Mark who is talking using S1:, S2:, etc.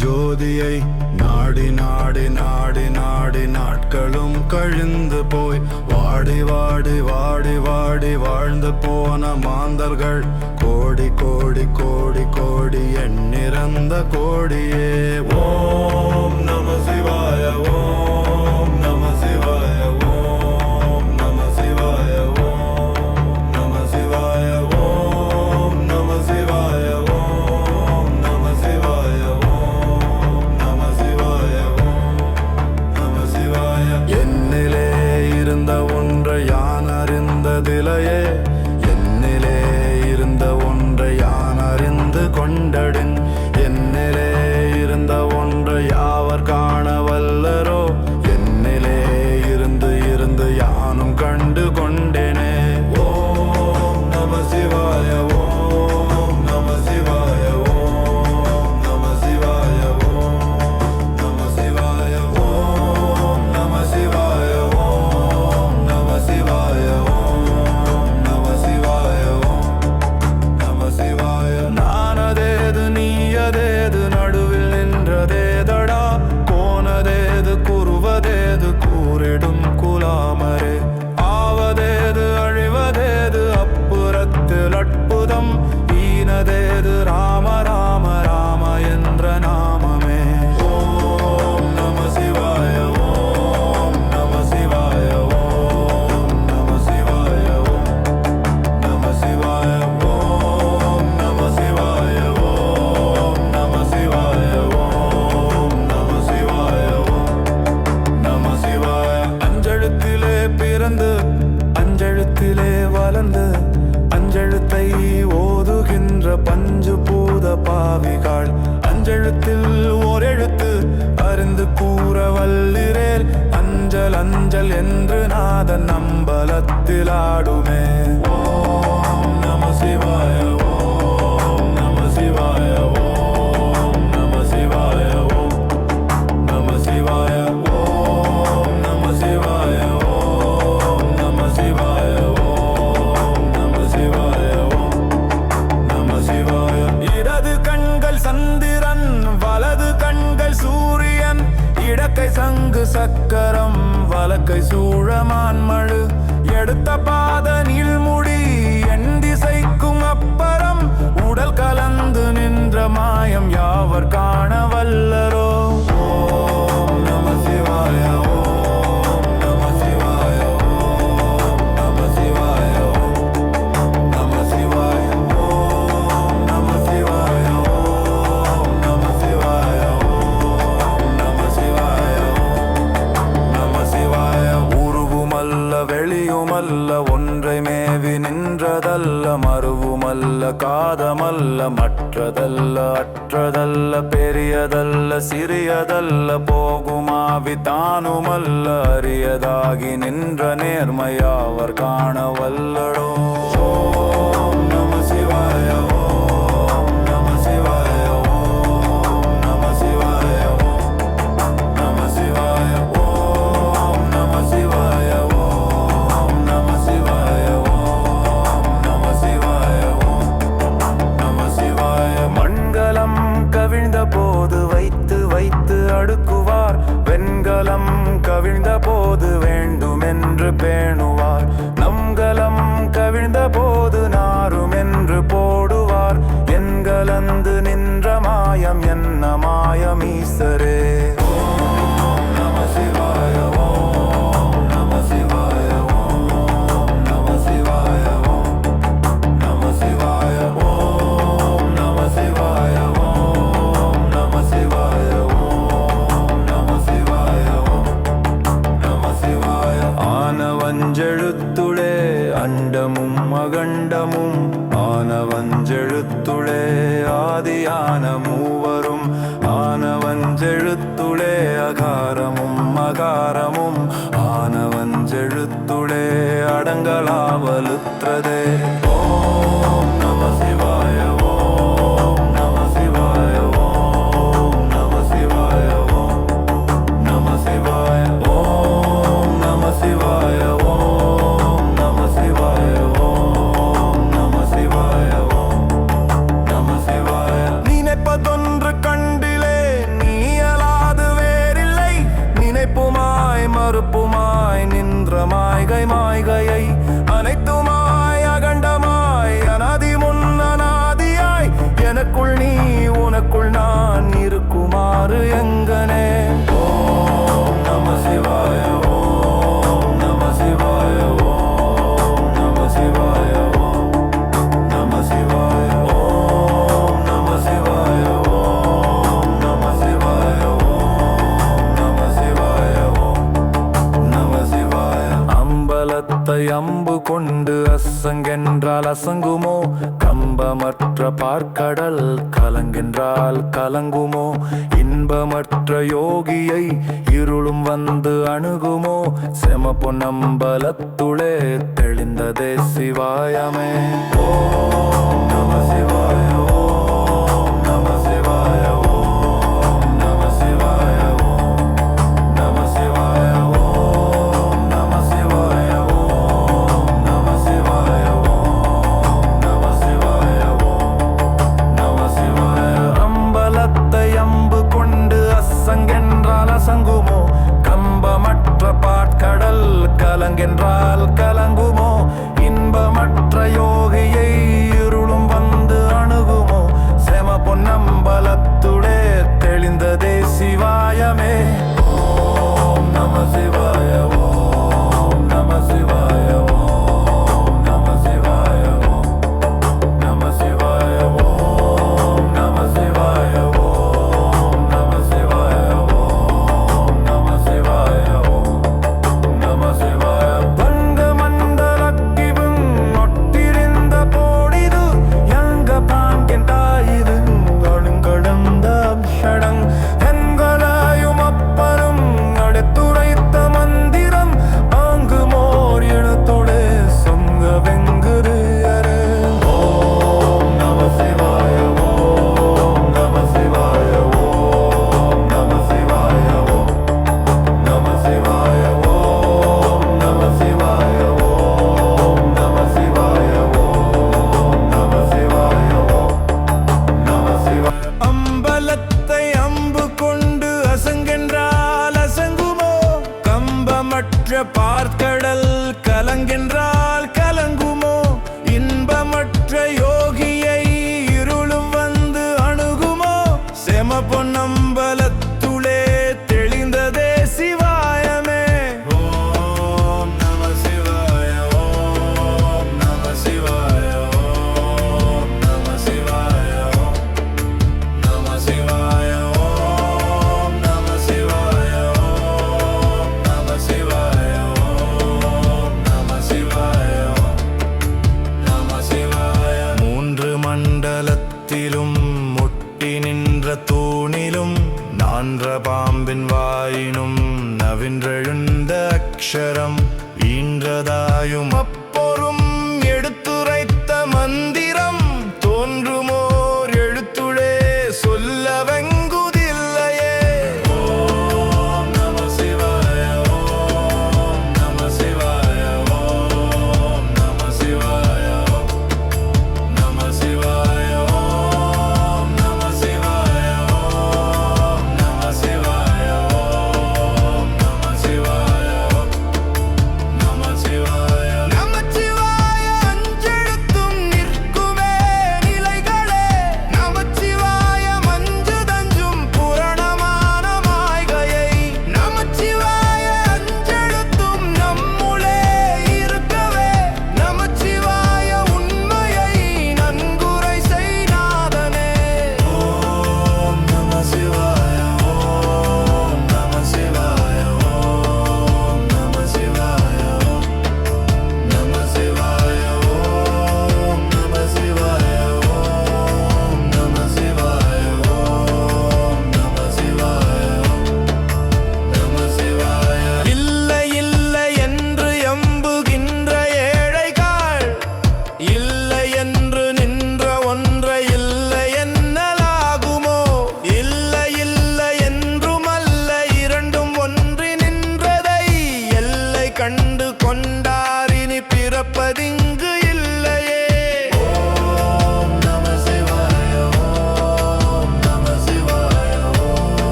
S1: ஜோதியை நாடி நாடி நாடி நாடி நாட்களும் கழிந்து போய் வாடி வாடி வாடி வாடி வாழ்ந்து போன மாந்தர்கள் கோடி கோடி கோடி கோடி எண்ணிறந்த கோடியே. ஓம் நம சிவாய, ஓம் நம சிவாய, ஓம் நம சிவாய, ஓம் நம சிவாய, ஓம் நம சிவாய, ஓம் நம சிவாய, ஓம் நம சிவாய, ஓம் நம சிவாய. என்னிலே இருந்த ஒன்றை யான் அறிந்ததிலையே, என்னிலே இருந்த ஒன்றை யான் அறிந்து கொண்டடின், என்னிலே இருந்த ஒன்றை யாவர் காண வல்லரோ, என்னிலே இருந்து இருந்து யானும் கண்டு கொண்டேனே. ஓம் நம சிவாய, ஓம் நம சிவாய, ஓம் நம சிவாய, ஓம் நம சிவாய, ஓம் நம சிவாய, ஓம் நம சிவாய, ஓம் நம சிவாய, ஓம் நம சிவாய. நானதேது நீயதேது நடுவில் நின்றதேதடா, போனதேது கூறுவதேது கூறிடும் குலாமரே, ஆவதேது அழிவதேது அப்புறத்தில் அற்புதம், ஈனதேது ராம ராம ராம என்ற நாமமே. ஓம் நம சிவாய, ஓம் நம சிவாய, ஓம் நம சிவாய, ஓம் நம சிவாய, ஓம் நம சிவாய, ஓம் நம சிவாய, ஓம் நம சிவாய, ஓம் நம சிவாய. அஞ்செழுத்திலே பிறந்து அஞ்செழுத்திலே வளர்ந்து அஞ்செழுத்தை ஓதுகின்ற பஞ்சு பூத பாவிகாள், அஞ்செழுத்தில் ஓரெழுத்து அறிந்து கூற வல்லிரேல், அஞ்சல் அஞ்சல் என்று நாதன் அம்பலத்தில் ஆடுமே. ஓம் நம சிவாய, ஓம் நம சிவாய, ஓம் நம சிவாய, ஓம் நம சிவாய, ஓம் நம சிவாய, ஓம் நம சிவாய, ஓம் நம சிவாய, ஓம் நம சிவாய. இடது கண்கள் சந்திரன், வலது கண்கள் சூரியன், இடக்கை சங்கு சக்கரம், வலக்கை சூழமான் மழு, எடுத்த பாத நீள்முடி என் திசைக்கும் அப்பறம், உடல் கலந்து நின்ற மாயம் யாவர் காண வல்லரோ. ஓம் நம சிவாய, ஓம் நம சிவாய, ஓம் நம சிவாய, ஓம் நம சிவாய, ஓம் நம சிவாய, ஓம் நம சிவாய, ஓம் நம சிவாய, ஓம் நம சிவாய. உருவுமல்ல வெளியுமல்ல ஒன்றை மேவி நின்றதல்ல, மருவுமல்ல காதமல்ல மற்றதல்ல அற்றதல்ல, பெரியதல்ல சிறியதல்ல போகுமாவி தானுமல்ல, அரியதாகி நின்ற நேர்மையாவர் காண வல்லடோ. ஓம் நம சிவாய, ஓம் நம சிவாய, ஓம் நம சிவாய, ஓம் நம சிவாய, ஓம் நம சிவாய, ஓம் நம சிவாய, ஓம் நம சிவாய, ஓம் நம சிவாய. மண்கலம் கவிழ்ந்த போது வைத்து வைத்து அடுக்குவார், வெண்கலம் கவிழ்ந்த போது வேண்டுமென்று பேணுவார், நம்கலம் கவிழ்ந்த போது நாரும் என்று போடுவார், எண்கலந்து நின்ற மாயம் என்ன மாயம் ஈசரே. ஓம் நம சிவாய, ஓம் நம சிவாய, ஓம் நம சிவாய, ஓம் நம சிவாய, ஓம் நம சிவாய, ஓம் நம சிவாய, ஓம் நம சிவாய, ஓம் நம சிவாய. ஆனவஞ்செழுத்துளே அண்டமும் அகண்டமும், ஆனவஞ்செழுத்துளே ஆதியான மூவரும், ஆனவஞ்செழுத்துளே அகாரமும் அகாரமும், ஆனவஞ்செழுத்துளே அடங்கலாவர் மாய்கை மாய்கையை அனைத்துமாய் அகண்டமாய் அனாதி முன் அனாதியாய் எனக்குள் நீ உனக்குள் நான் இருக்குமாறு எங்கனே. ஓம் நம சிவாய ஓம் நம சிவாய ஓம் நம சிவாய ஓம் நம சிவாய ஓம் நம சிவாய ஓம் நம சிவாய ஓம் நம சிவாய ஓம் நம சிவாய. அம்பலத்தை அம்பு கொண்டு அசங்கென்றால் அசங்குமோ, கம்பமற்ற பார்க்கடல் கலங்கென்றால் கலங்குமோ, இன்பமற்ற யோகியை இருளும் வந்து அணுகுமோ, செம பொன்னம்பலத்துளே தெளிந்ததே சிவாயமே. ஓம் நம சிவாய ஓம் நம சிவாய ஓம் நம சிவாய ஓம் நம சிவாய ஓம் நம சிவாய ஓம் நம சிவாய ஓம் நம சிவாய ஓம் நம சிவாய. அம்பலத்தை அம்பு கொண்டு அசங்கென்றால் அசங்குமோ, கம்பமற்ற பாட்கடல் கலங்கென்றால் கலங்குமோ, இன்பமற்ற யோகியை இருளும் வந்து அணுகுமோ, செம பொன்னம்பலத்துடே தெளிந்ததே சிவாயமே. ஓம் நம சிவாய ஓம் நம சிவாய ஓம் நம சிவாய ஓம் நம சிவாய ஓம் நம சிவாய ஓம் நம சிவாய ஓம் நம சிவாய ஓம் நம சிவாய. பங்க மண்டலக்கிவு ஒட்டிருந்த போடிது யங்க பாங்கெண்டாயிது அணுங்கடந்த அம்ஷடங் எங்களாயும் அப்பரும் அடுத்துரைத்த மந்திரம் ஆங்குமோர் இனத்தோடு சொங்க வெங்குரு அரு. ஓம் நம சிவாய ஓம் நம சிவாய ஓம் நம சிவாய ஓம் நம சிவாய ஓம் நம சிவாய ஓம் நம சிவாய ஓம் நம சிவாய ஓம் நம சிவாய. அம்பலத்தை அம்பு கொண்டு அசங்கென்றால் அசங்குமோ, கம்பமற்ற பார்க்கடல் கலங்கென்றால் கலங்குமோ, இன்பமற்ற யோகியை இருளும் வந்து அணுகுமோ, செம பொன்னம்பலத்துளே தெளிந்ததே சிவாயமே. ஓம் நம சிவாய ஓம் நம சிவாய ஓம் நம சிவாய ஓம் நம சிவாய ஓம் நம சிவாய ஓம் நம சிவாய ஓம் நம சிவாய ஓம் நம சிவாய. மூன்று மண்டலத்திலும் முட்டி நின்ற தூணிலும் நான்ற பாம்பின் வாயினும் நவின்றெழுந்த அக்ஷரம் ஈன்றதாயும்